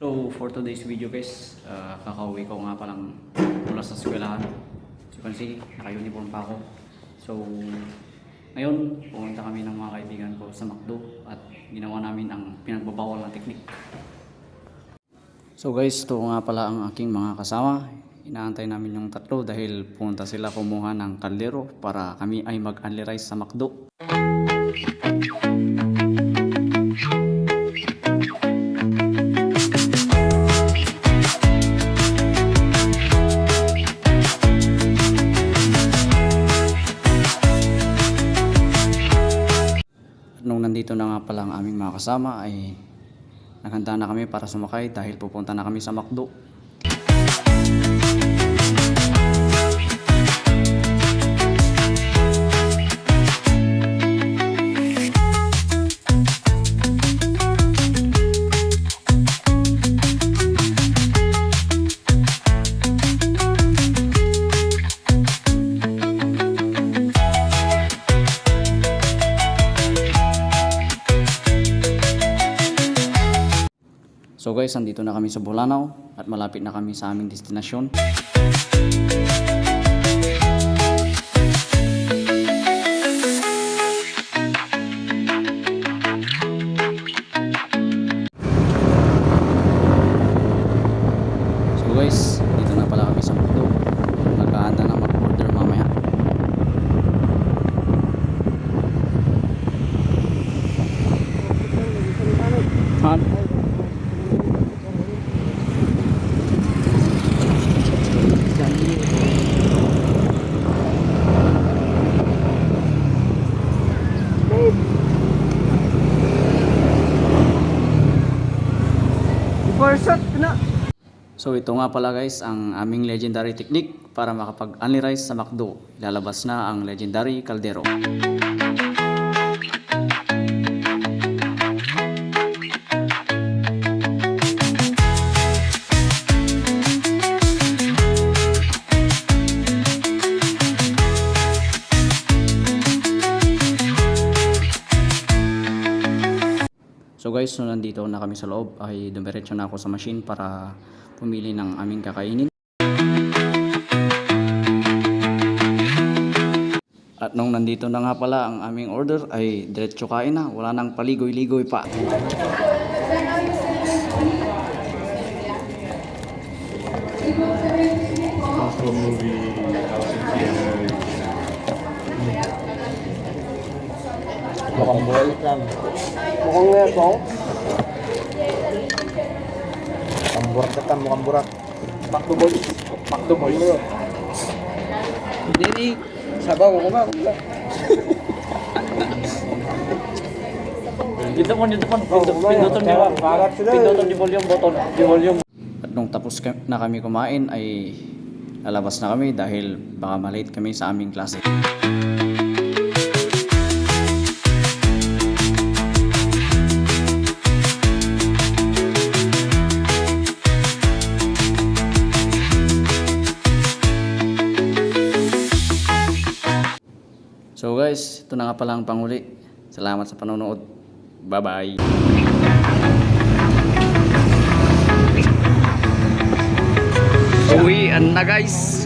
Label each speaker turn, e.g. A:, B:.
A: So for today's video guys, kakauwi ko nga palang mula sa eskwelahan. So kasi naka-uniform pa ako. So ngayon pumunta kami ng mga kaibigan ko sa McDo at ginawa namin ang pinagbabawal na teknik. So guys, ito nga pala ang aking mga kasama. Inaantay namin yung tatlo dahil pumunta sila kumuha ng kaldero para kami ay mag-only rice sa McDo. Nung nandito na nga pala ang aming mga kasama ay naghanda na kami para sumakay dahil pupunta na kami sa McDo. So guys, andito na kami sa Bolanao at malapit na kami sa aming destinasyon. So guys, dito na pala kami sa McDo. Nagkahanda na mag-order mamaya. So ito nga pala guys ang aming legendary technique para makapag-only rice sa McDo. Ilalabas na ang legendary kaldero. So guys, so nandito na kami sa loob ay dumiretso na ako sa machine para pumili ng aming kakainin. At nung nandito na nga pala ang aming order ay diretso kain na, wala nang paligoy-ligoy pa.
B: After movie, mukhang buhay lang. Mukhang meso. Mukhang burak ka tan, mukhang burak. Makdo boy. Hindi ni, sabaw ko ba?
A: Dito mo, pindutan di volume. At nung tapos na kami kumain ay lalabas na kami dahil baka malate kami sa aming klase. So guys, ito na nga pala ang panghuli. Salamat sa panonood. Bye-bye. Uwian na guys.